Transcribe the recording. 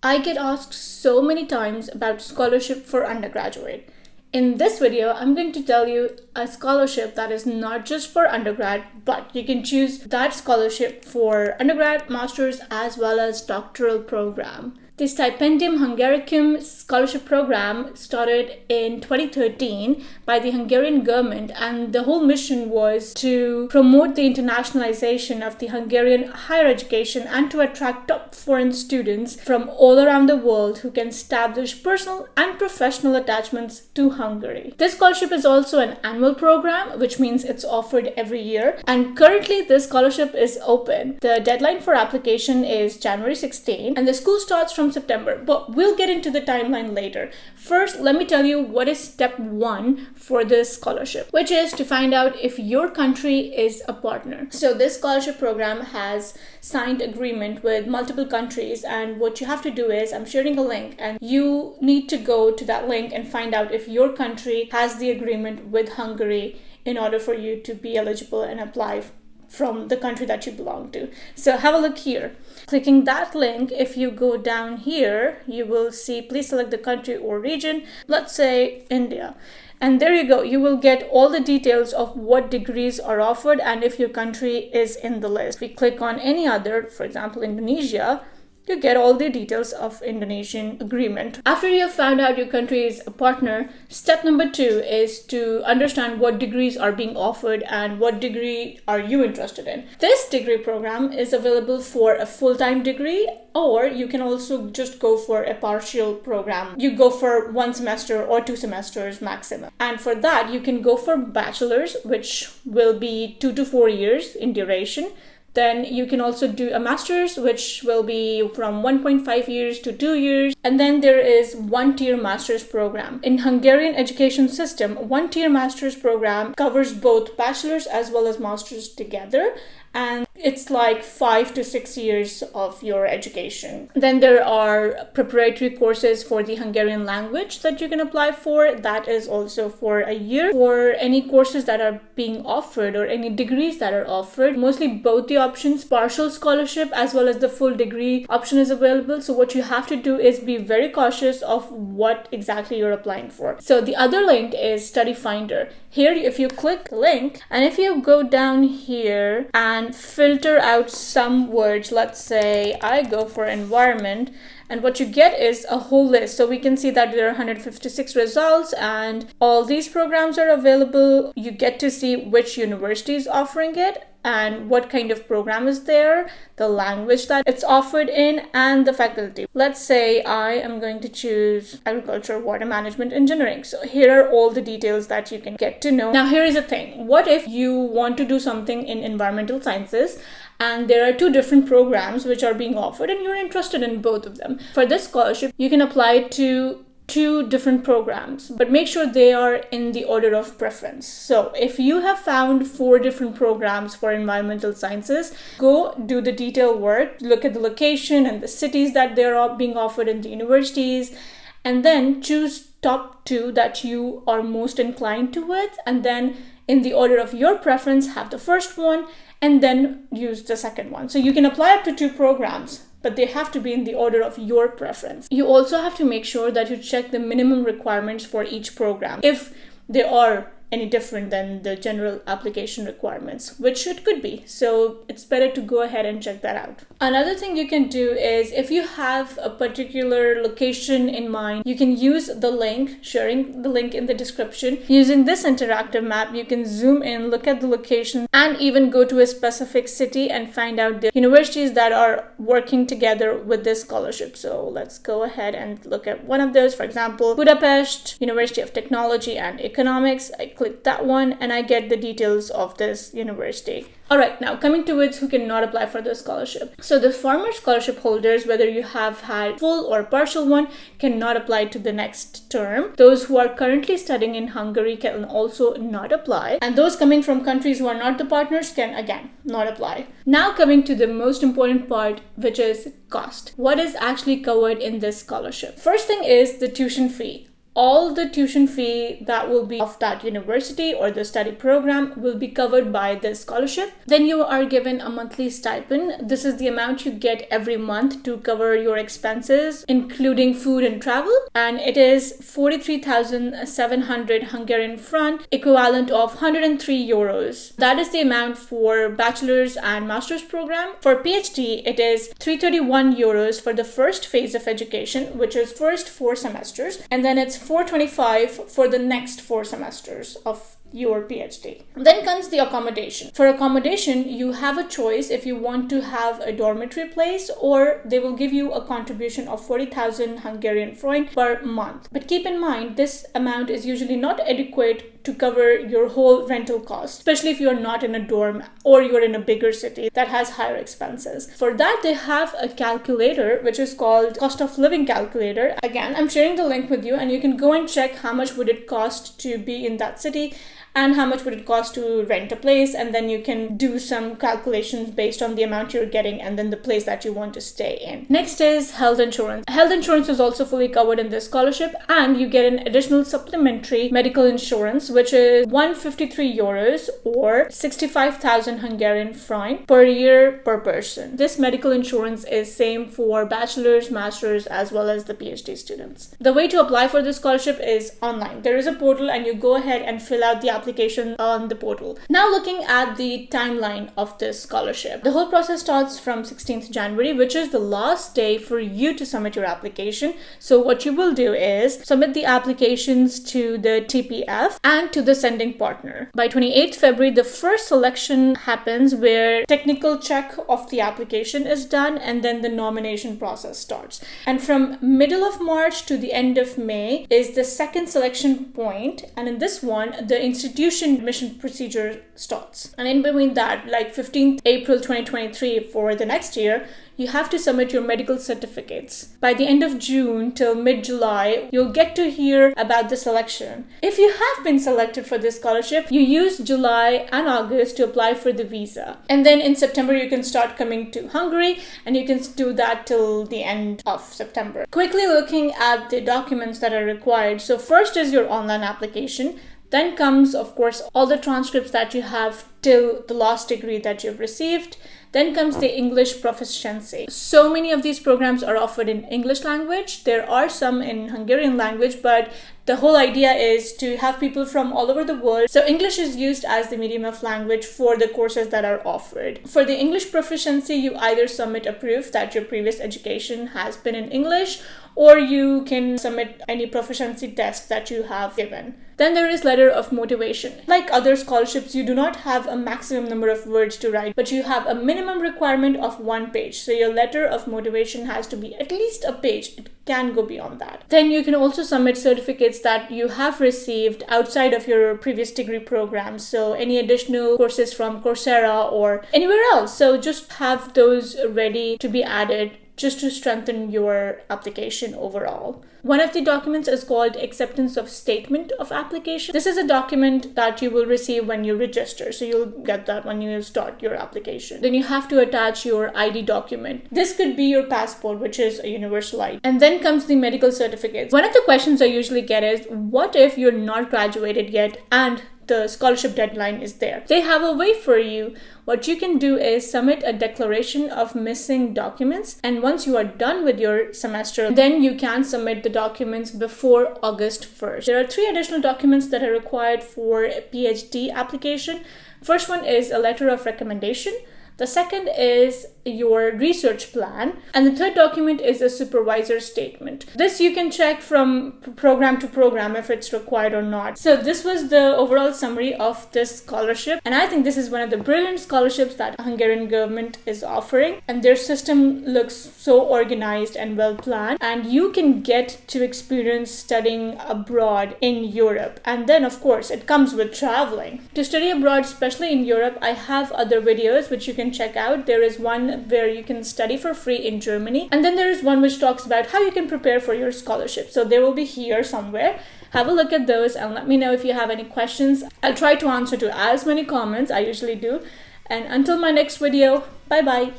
I get asked so many times about scholarship for undergraduate. In this video, I'm going to tell you a scholarship that is not just for undergrad, but you can choose that scholarship for undergrad, master's, as well as doctoral program. The Stipendium Hungaricum Scholarship Program started in 2013 by the Hungarian government, and the whole mission was to promote the internationalization of the Hungarian higher education and to attract top foreign students from all around the world who can establish personal and professional attachments to Hungary. This scholarship is also an annual program, which means it's offered every year, and currently this scholarship is open. The deadline for application is January 16, and the school starts from September, but we'll get into the timeline later. First, let me tell you what is step 1 for this scholarship, which is to find out if your country is a partner. So this scholarship program has signed agreement with multiple countries, and what you have to do is, I'm sharing a link, and you need to go to that link and find out if your country has the agreement with Hungary in order for you to be eligible and apply from the country that you belong to. So have a look here. Clicking that link, if you go down here, you will see, please select the country or region, let's say India. And there you go, you will get all the details of what degrees are offered and if your country is in the list. If we click on any other, for example, Indonesia, you get all the details of Indonesian agreement. After you have found out your country is a partner, step number 2 is to understand what degrees are being offered and what degree are you interested in. This degree program is available for a full-time degree, or you can also just go for a partial program. You go for 1 semester or 2 semesters maximum. And for that, you can go for bachelor's, which will be 2 to 4 years in duration. Then you can also do a master's, which will be from 1.5 years to 2 years. And then there is 1-tier master's program. In Hungarian education system, 1-tier master's program covers both bachelor's as well as master's together. And it's like 5 to 6 years of your education. Then there are preparatory courses for the Hungarian language that you can apply for. That is also for a year. For any courses that are being offered or any degrees that are offered, mostly both the options, partial scholarship as well as the full degree option is available. So what you have to do is be very cautious of what exactly you're applying for. So the other link is Study Finder. Here, if you click the link and if you go down here and filter out some words, let's say I go for environment, and what you get is a whole list. So we can see that there are 156 results and all these programs are available. You get to see which university is offering it and what kind of program is there, the language that it's offered in, and the faculty. Let's say I am going to choose agriculture, water management, engineering. So here are all the details that you can get to know. Now here is the thing. What if you want to do something in environmental sciences and there are 2 different programs which are being offered and you're interested in both of them? For this scholarship, you can apply to 2 different programs, but make sure they are in the order of preference. So if you have found 4 different programs for environmental sciences, go do the detailed work, look at the location and the cities that they're being offered in the universities, and then choose top 2 that you are most inclined to with, and then in the order of your preference, have the first one and then use the second one. So you can apply up to 2 programs, but they have to be in the order of your preference. You also have to make sure that you check the minimum requirements for each program, if they are any different than the general application requirements, which it could be. So it's better to go ahead and check that out. Another thing you can do is, if you have a particular location in mind, you can use the link, sharing the link in the description. Using this interactive map, you can zoom in, look at the location, and even go to a specific city and find out the universities that are working together with this scholarship. So let's go ahead and look at one of those. For example, Budapest, University of Technology and Economics. I click that one and I get the details of this university. Alright, now coming towards who cannot apply for this scholarship. So the former scholarship holders, whether you have had full or partial one, cannot apply to the next term. Those who are currently studying in Hungary can also not apply. And those coming from countries who are not the partners can again not apply. Now coming to the most important part, which is cost. What is actually covered in this scholarship? First thing is the tuition fee. all the tuition fee that will be of that university or the study program will be covered by this scholarship. Then you are given a monthly stipend. This is the amount you get every month to cover your expenses, including food and travel. And it is 43,700 Hungarian franc, equivalent of 103 euros. That is the amount for bachelor's and master's program. For PhD, it is 331 euros for the first phase of education, which is first 4 semesters. And then it's 425 for the next 4 semesters of your PhD. Then comes the accommodation. For accommodation, you have a choice if you want to have a dormitory place, or they will give you a contribution of 40,000 Hungarian franc per month. But keep in mind, this amount is usually not adequate to cover your whole rental cost, especially if you're not in a dorm or you're in a bigger city that has higher expenses. For that, they have a calculator which is called cost of living calculator. Again, I'm sharing the link with you, and you can go and check how much would it cost to be in that city and how much would it cost to rent a place, and then you can do some calculations based on the amount you're getting and then the place that you want to stay in. Next is health insurance. Health insurance is also fully covered in this scholarship, and you get an additional supplementary medical insurance, which is 153 euros or 65,000 Hungarian franc per year per person. This medical insurance is same for bachelor's, master's, as well as the PhD students. The way to apply for this scholarship is online. There is a portal, and you go ahead and fill out the application on the portal. Now looking at the timeline of this scholarship. The whole process starts from 16th January, which is the last day for you to submit your application. So what you will do is submit the applications to the TPF and to the sending partner. By 28th February, the first selection happens, where technical check of the application is done, and then the nomination process starts. And from middle of March to the end of May is the second selection point, and in this one, the institution admission procedure starts. And in between that, like 15th April 2023 for the next year, you have to submit your medical certificates. By the end of June till mid-July, you'll get to hear about the selection. If you have been selected for this scholarship, you use July and August to apply for the visa. And then in September, you can start coming to Hungary, and you can do that till the end of September. Quickly looking at the documents that are required. So first is your online application. Then comes, of course, all the transcripts that you have till the last degree that you've received. Then comes the English proficiency. So many of these programs are offered in English language. There are some in Hungarian language, but the whole idea is to have people from all over the world. So English is used as the medium of language for the courses that are offered. For the English proficiency, you either submit a proof that your previous education has been in English, or you can submit any proficiency test that you have given. Then there is letter of motivation. Like other scholarships, you do not have a maximum number of words to write, but you have a minimum requirement of 1 page. So your letter of motivation has to be at least a page. It can go beyond that. Then you can also submit certificates that you have received outside of your previous degree program. So any additional courses from Coursera or anywhere else. So just have those ready to be added, just to strengthen your application overall. One of the documents is called Acceptance of Statement of Application. This is a document that you will receive when you register. So you'll get that when you start your application. Then you have to attach your ID document. This could be your passport, which is a universal ID. And then comes the medical certificates. One of the questions I usually get is, what if you're not graduated yet and the scholarship deadline is there? They have a way for you. What you can do is submit a declaration of missing documents, and once you are done with your semester, then you can submit the documents before August 1st. There are 3 additional documents that are required for a PhD application. First one is a letter of recommendation. The second is your research plan. And the third document is a supervisor statement. This you can check from program to program if it's required or not. So this was the overall summary of this scholarship. And I think this is one of the brilliant scholarships that Hungarian government is offering. And their system looks so organized and well planned. And you can get to experience studying abroad in Europe. And then, of course, it comes with traveling. To study abroad, especially in Europe, I have other videos which you can check out. There is one where you can study for free in Germany, and then there is one which talks about how you can prepare for your scholarship. So they will be here somewhere. Have a look at those and let me know if you have any questions. I'll try to answer to as many comments. I usually do. And until my next video, bye bye.